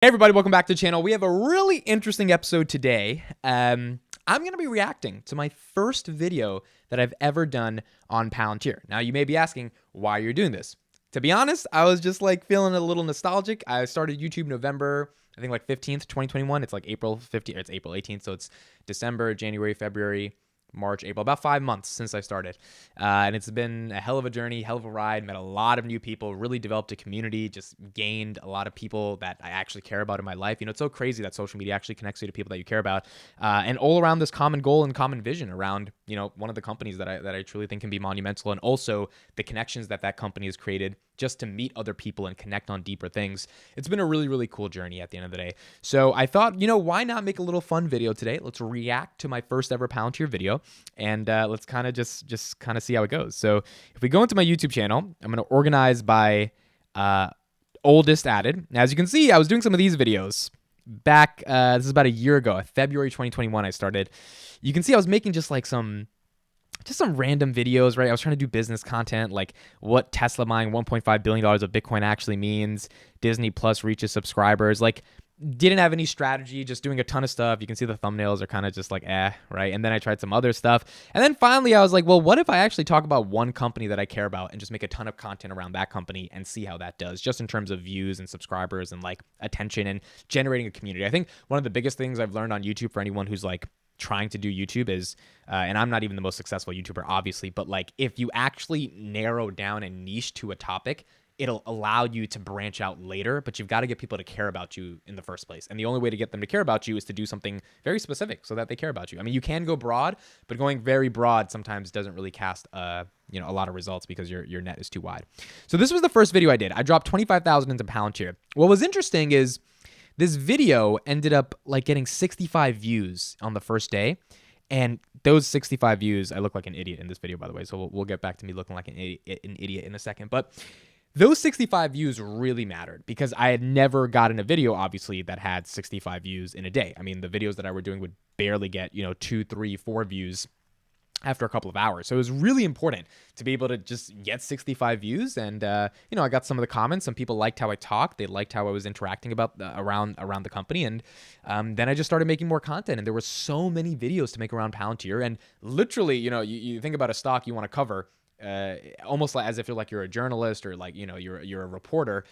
Hey everybody, welcome back to the channel. We have a really interesting episode today. I'm going to be reacting to my first video that I've ever done on Palantir. Now you may be asking why you're doing this. To be honest, I was just like feeling a little nostalgic. I started YouTube November, I think like 15th, 2021. It's like April 15th, it's April 18th. So it's December, January, February, March, April, about 5 months since I started. And it's been a hell of a journey, hell of a ride, met a lot of new people, really developed a community, just gained a lot of people that I actually care about in my life. You know, it's so crazy that social media actually connects you to people that you care about, and all around this common goal and common vision around, you know, one of the companies that I truly think can be monumental, and also the connections that company has created just to meet other people and connect on deeper things. It's been a really, really cool journey at the end of the day. So I thought, you know, why not make a little fun video today? Let's react to my first ever Palantir video, and let's kind of just kind of see how it goes. So if we go into my YouTube channel, I'm going to organize by oldest added. Now, as you can see, I was doing some of these videos back, this is about a year ago, February 2021 I started. You can see I was making just some random videos, right? I was trying to do business content, like what Tesla buying $1.5 billion of Bitcoin actually means, Disney Plus reaches subscribers, like didn't have any strategy, just doing a ton of stuff. You can see the thumbnails are kind of just like, right? And then I tried some other stuff. And then finally I was like, well, what if I actually talk about one company that I care about and just make a ton of content around that company and see how that does, just in terms of views and subscribers and like attention and generating a community. I think one of the biggest things I've learned on YouTube for anyone who's like trying to do YouTube is, and I'm not even the most successful YouTuber, obviously, but like if you actually narrow down and niche to a topic, it'll allow you to branch out later, but you've got to get people to care about you in the first place. And the only way to get them to care about you is to do something very specific so that they care about you. I mean, you can go broad, but going very broad sometimes doesn't really cast a lot of results because your net is too wide. So this was the first video I did. I dropped 25,000 into Palantir. What was interesting is this video ended up like getting 65 views on the first day. And those 65 views, I look like an idiot in this video, by the way. So we'll get back to me looking like an idiot in a second. But those 65 views really mattered because I had never gotten a video, obviously, that had 65 views in a day. I mean, the videos that I were doing would barely get, 2, 3, 4 views after a couple of hours. So it was really important to be able to just get 65 views. And, I got some of the comments. Some people liked how I talked. They liked how I was interacting about around the company. And then I just started making more content. And there were so many videos to make around Palantir. And literally, you think about a stock you want to cover, almost like as if you're a journalist or like, you're a reporter.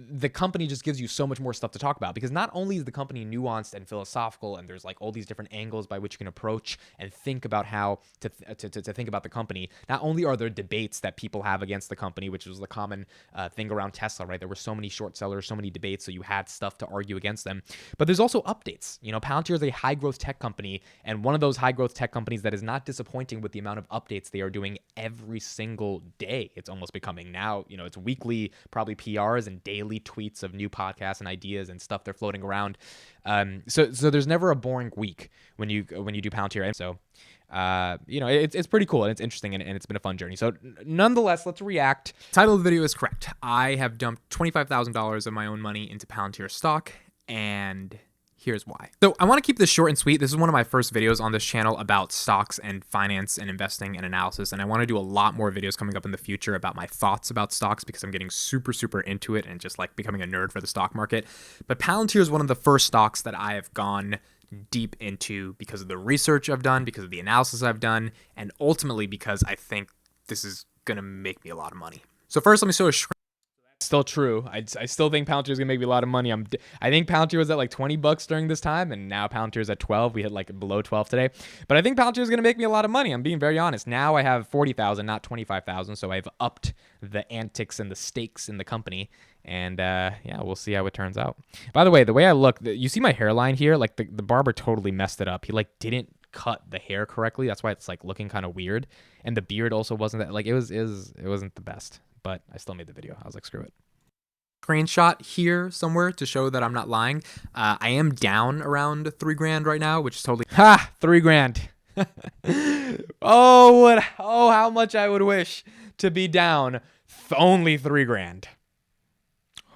The company just gives you so much more stuff to talk about because not only is the company nuanced and philosophical, and there's like all these different angles by which you can approach and think about how to think about the company. Not only are there debates that people have against the company, which was the common thing around Tesla, right? There were so many short sellers, so many debates, so you had stuff to argue against them. But there's also updates. Palantir is a high growth tech company, and one of those high growth tech companies that is not disappointing with the amount of updates they are doing every single day. It's almost becoming now, it's weekly, probably PRs and daily tweets of new podcasts and ideas and stuff they're floating around. So there's never a boring week when you do Palantir. And so, it's pretty cool and it's interesting and it's been a fun journey. So nonetheless, let's react. Title of the video is correct. I have dumped $25,000 of my own money into Palantir stock, and here's why. So I want to keep this short and sweet. This is one of my first videos on this channel about stocks and finance and investing and analysis. And I want to do a lot more videos coming up in the future about my thoughts about stocks because I'm getting super, super into it and just like becoming a nerd for the stock market. But Palantir is one of the first stocks that I have gone deep into because of the research I've done, because of the analysis I've done, and ultimately because I think this is going to make me a lot of money. So first, let me show a screen. Still true. I still think Palantir is gonna make me a lot of money. I think Palantir was at like $20 during this time, and now Palantir is at 12. We hit like below 12 today, but I think Palantir is gonna make me a lot of money. I'm being very honest. Now I have 40,000, not 25,000, so I've upped the antics and the stakes in the company, and yeah, we'll see how it turns out. By the way I look, you see my hairline here? Like the barber totally messed it up. He like didn't cut the hair correctly. That's why it's like looking kind of weird, and the beard also wasn't that like it wasn't the best. But I still made the video. I was like, screw it. Screenshot here somewhere to show that I'm not lying. I am down around 3 grand right now, which is totally 3 grand. Oh, how much I would wish to be down only 3 grand.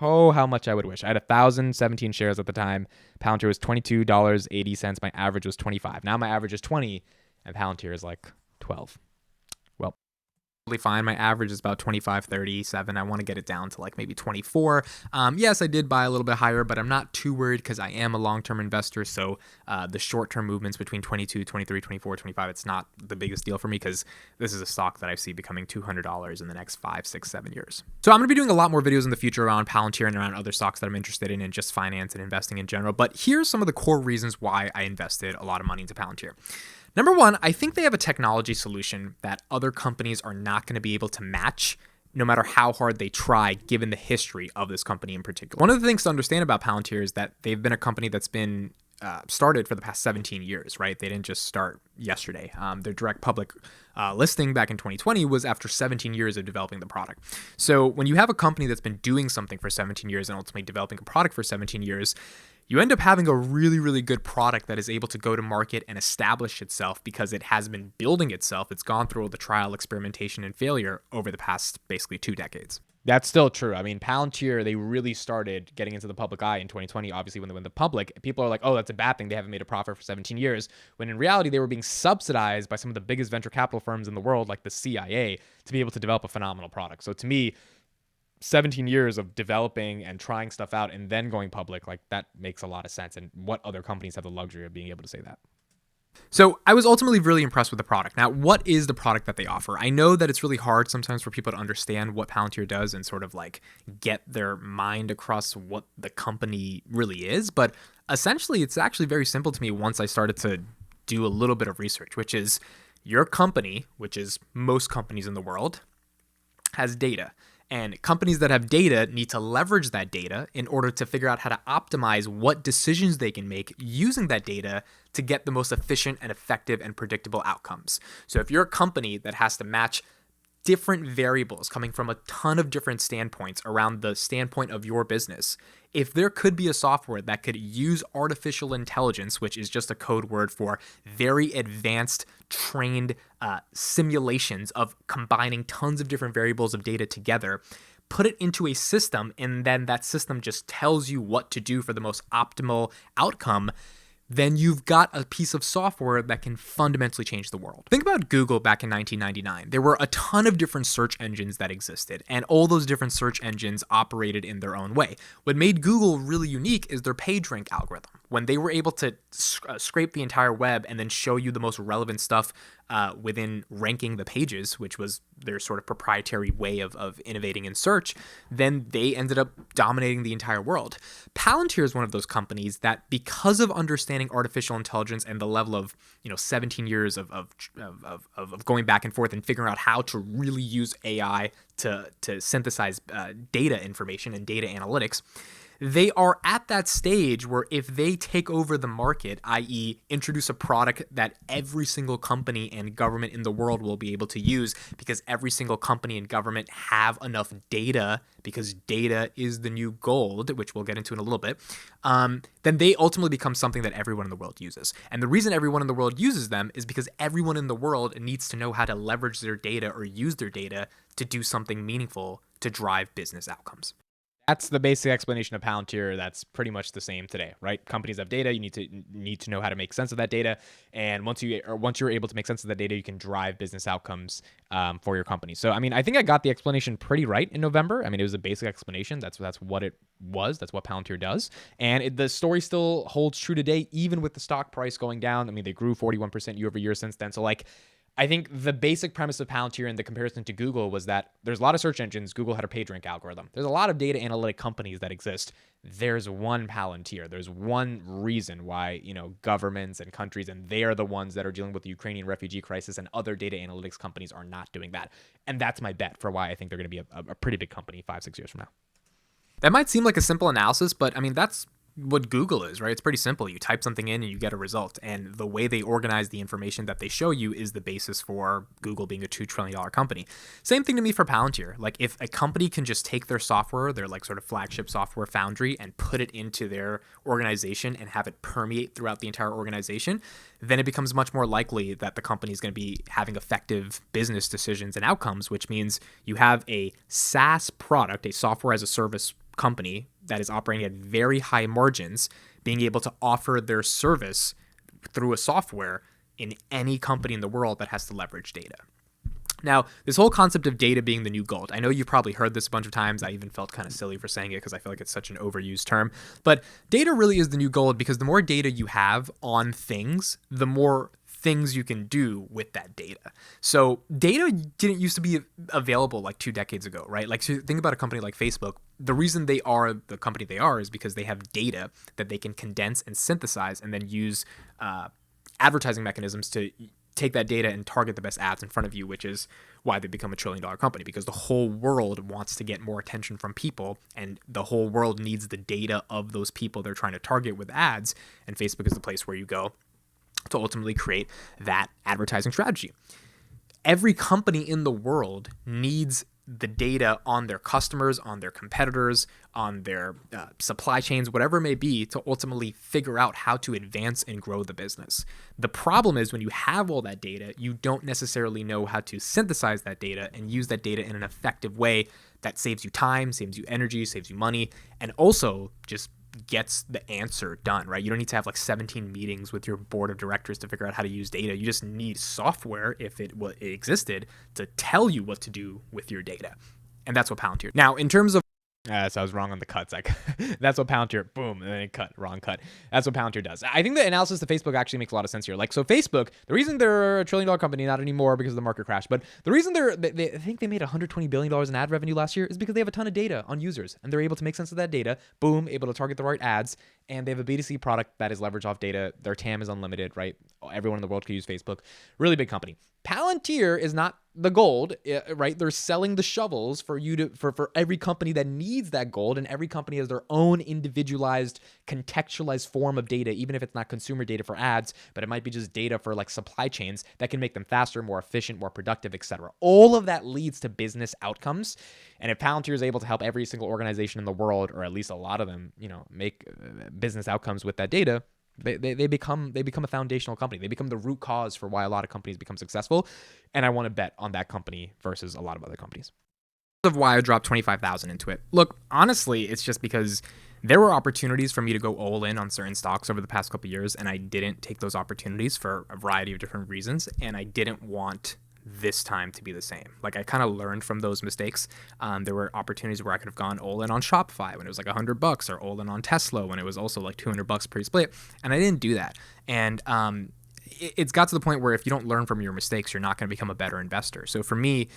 Oh, how much I would wish. I had 1,017 shares at the time. Palantir was $22.80. My average was 25. Now my average is 20, and Palantir is like 12. Fine. My average is about 25, 37. I want to get it down to like maybe 24. Yes, I did buy a little bit higher, but I'm not too worried because I am a long-term investor. So the short-term movements between 22, 23, 24, 25, it's not the biggest deal for me because this is a stock that I see becoming $200 in the next 5, 6, 7 years. So I'm going to be doing a lot more videos in the future around Palantir and around other stocks that I'm interested in and just finance and investing in general. But here's some of the core reasons why I invested a lot of money into Palantir. Number one, I think they have a technology solution that other companies are not going to be able to match no matter how hard they try, given the history of this company in particular. One of the things to understand about Palantir is that they've been a company that's been started for the past 17 years, right? They didn't just start yesterday. Their direct public listing back in 2020 was after 17 years of developing the product. So when you have a company that's been doing something for 17 years and ultimately developing a product for 17 years, you end up having a really, really good product that is able to go to market and establish itself because it has been building itself. It's gone through all the trial, experimentation, and failure over the past basically 2 decades. That's still true. I mean, Palantir, they really started getting into the public eye in 2020. Obviously, when they went public, people are like, oh, that's a bad thing. They haven't made a profit for 17 years. When in reality, they were being subsidized by some of the biggest venture capital firms in the world, like the CIA, to be able to develop a phenomenal product. So to me, 17 years of developing and trying stuff out and then going public, like that makes a lot of sense. And what other companies have the luxury of being able to say that? So I was ultimately really impressed with the product. Now, what is the product that they offer? I know that it's really hard sometimes for people to understand what Palantir does and sort of like get their mind across what the company really is. But essentially, it's actually very simple to me once I started to do a little bit of research, which is your company, which is most companies in the world, has data. And companies that have data need to leverage that data in order to figure out how to optimize what decisions they can make using that data to get the most efficient and effective and predictable outcomes. So if you're a company that has to match different variables coming from a ton of different standpoints around the standpoint of your business, if there could be a software that could use artificial intelligence, which is just a code word for very advanced trained simulations of combining tons of different variables of data together, put it into a system, and then that system just tells you what to do for the most optimal outcome, then you've got a piece of software that can fundamentally change the world. Think about Google back in 1999. There were a ton of different search engines that existed, and all those different search engines operated in their own way. What made Google really unique is their PageRank algorithm. When they were able to scrape the entire web and then show you the most relevant stuff within ranking the pages, which was their sort of proprietary way of innovating in search, then they ended up dominating the entire world. Palantir is one of those companies that, because of understanding artificial intelligence and the level of 17 years of going back and forth and figuring out how to really use AI to synthesize data information and data analytics, they are at that stage where if they take over the market, i.e. introduce a product that every single company and government in the world will be able to use, because every single company and government have enough data, because data is the new gold, which we'll get into in a little bit, then they ultimately become something that everyone in the world uses. And the reason everyone in the world uses them is because everyone in the world needs to know how to leverage their data or use their data to do something meaningful to drive business outcomes. That's the basic explanation of Palantir. That's pretty much the same today, right? Companies have data. You need to know how to make sense of that data, and once you're able to make sense of that data, you can drive business outcomes for your company. So, I mean, I think I got the explanation pretty right in November. I mean, it was a basic explanation. That's what it was. That's what Palantir does, and the story still holds true today, even with the stock price going down. I mean, they grew 41% year over year since then. So, like, I think the basic premise of Palantir and the comparison to Google was that there's a lot of search engines. Google had a PageRank algorithm. There's a lot of data analytic companies that exist. There's one Palantir. There's one reason why, governments and countries, and they are the ones that are dealing with the Ukrainian refugee crisis, and other data analytics companies are not doing that. And that's my bet for why I think they're going to be a pretty big company 5-6 years from now. That might seem like a simple analysis, but I mean, that's what Google is, right? It's pretty simple. You type something in and you get a result. And the way they organize the information that they show you is the basis for Google being a $2 trillion company. Same thing to me for Palantir. Like, if a company can just take their software, their like sort of flagship software foundry, and put it into their organization and have it permeate throughout the entire organization, then it becomes much more likely that the company is going to be having effective business decisions and outcomes, which means you have a SaaS product, a software as a service company that is operating at very high margins, being able to offer their service through a software in any company in the world that has to leverage data. Now, this whole concept of data being the new gold, I know you've probably heard this a bunch of times. I even felt kind of silly for saying it because I feel like it's such an overused term. But data really is the new gold because the more data you have on things, the more things you can do with that data. So data didn't used to be available like 2 decades ago, right? Like, so think about a company like Facebook. The reason they are the company they are is because they have data that they can condense and synthesize and then use advertising mechanisms to take that data and target the best ads in front of you, which is why they become $1 trillion company, because the whole world wants to get more attention from people, and the whole world needs the data of those people they're trying to target with ads, and Facebook is the place where you go to ultimately create that advertising strategy. Every company in the world needs the data on their customers, on their competitors, on their supply chains, whatever it may be, to ultimately figure out how to advance and grow the business. The problem is when you have all that data, you don't necessarily know how to synthesize that data and use that data in an effective way that saves you time, saves you energy, saves you money, and also just gets the answer done, right? You don't need to have like 17 meetings with your board of directors to figure out how to use data. You just need software, if it existed, to tell you what to do with your data. And that's what Palantir. Now, in terms of so I was wrong on the cuts. That's what Palantir, boom, and then it cut, wrong cut. That's what Palantir does. I think the analysis of Facebook actually makes a lot of sense here. Like, so Facebook, the reason they're a $1 trillion company, not anymore because of the market crash, but the reason they I think they made $120 billion in ad revenue last year is because they have a ton of data on users, and they're able to make sense of that data, boom, able to target the right ads, and they have a B2C product that is leveraged off data. Their TAM is unlimited, right? Everyone in the world can use Facebook. Really big company. Palantir is not the gold, right? They're selling the shovels for you to for every company that needs that gold, and every company has their own individualized, contextualized form of data, even if it's not consumer data for ads, but it might be just data for like supply chains that can make them faster, more efficient, more productive, etc. All of that leads to business outcomes. And if Palantir is able to help every single organization in the world, or at least a lot of them, make business outcomes with that data, they become a foundational company. They become the root cause for why a lot of companies become successful. And I want to bet on that company versus a lot of other companies. Of why I dropped 25,000 into it. Look, honestly, it's just because there were opportunities for me to go all in on certain stocks over the past couple of years, and I didn't take those opportunities for a variety of different reasons, and I didn't want this time to be the same. Like, I kind of learned from those mistakes. There were opportunities where I could have gone all in on Shopify when it was like $100, or all in on Tesla when it was also like $200 pre-split, and I didn't do that. And it's got to the point where if you don't learn from your mistakes, you're not going to become a better investor. So for me,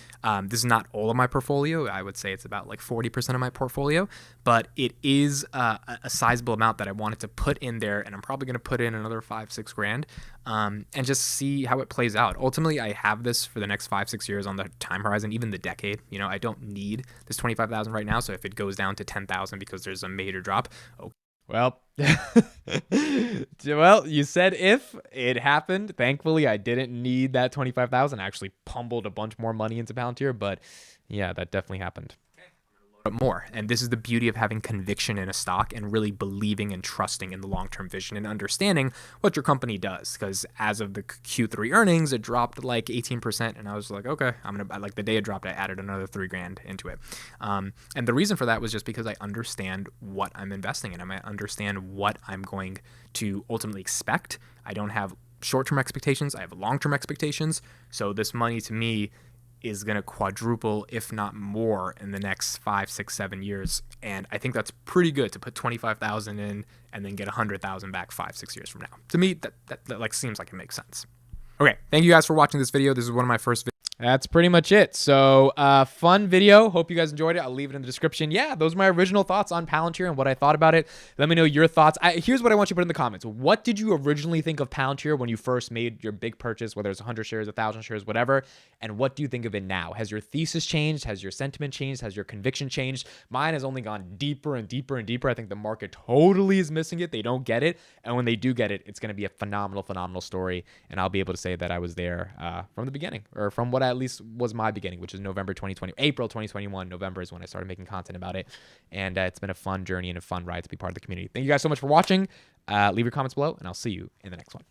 this is not all of my portfolio. I would say it's about like 40% of my portfolio, but it is a sizable amount that I wanted to put in there, and I'm probably going to put in another $5-6 grand and just see how it plays out. Ultimately, I have this for the next 5-6 years on the time horizon, even the decade. I don't need this 25,000 right now. So if it goes down to 10,000 because there's a major drop, okay. Well, you said if it happened. Thankfully, I didn't need that 25,000. I actually pummeled a bunch more money into Palantir, but yeah, that definitely happened. More. And this is the beauty of having conviction in a stock and really believing and trusting in the long-term vision and understanding what your company does. Because as of the Q3 earnings, it dropped like 18%. And I was like, okay, like the day it dropped, I added another $3 grand into it. And the reason for that was just because I understand what I'm investing in. I understand what I'm going to ultimately expect. I don't have short-term expectations. I have long-term expectations. So this money to me is going to quadruple, if not more, in the next 5, 6, 7 years. And I think that's pretty good to put 25,000 in and then get 100,000 back 5, 6 years from now. To me, that like seems like it makes sense. Okay, thank you guys for watching this video. This is one of my first videos. That's pretty much it. So fun video. Hope you guys enjoyed it. I'll leave it in the description. Yeah, those are my original thoughts on Palantir and what I thought about it. Let me know your thoughts. Here's what I want you to put in the comments. What did you originally think of Palantir when you first made your big purchase, whether it's 100 shares, 1,000 shares, whatever? And what do you think of it now? Has your thesis changed? Has your sentiment changed? Has your conviction changed? Mine has only gone deeper and deeper and deeper. I think the market totally is missing it. They don't get it. And when they do get it, it's going to be a phenomenal, phenomenal story. And I'll be able to say that I was there from the beginning, or from what at least was my beginning, which is April 2021. November is when I started making content about it. And it's been a fun journey and a fun ride to be part of the community. Thank you guys so much for watching. Leave your comments below, and I'll see you in the next one.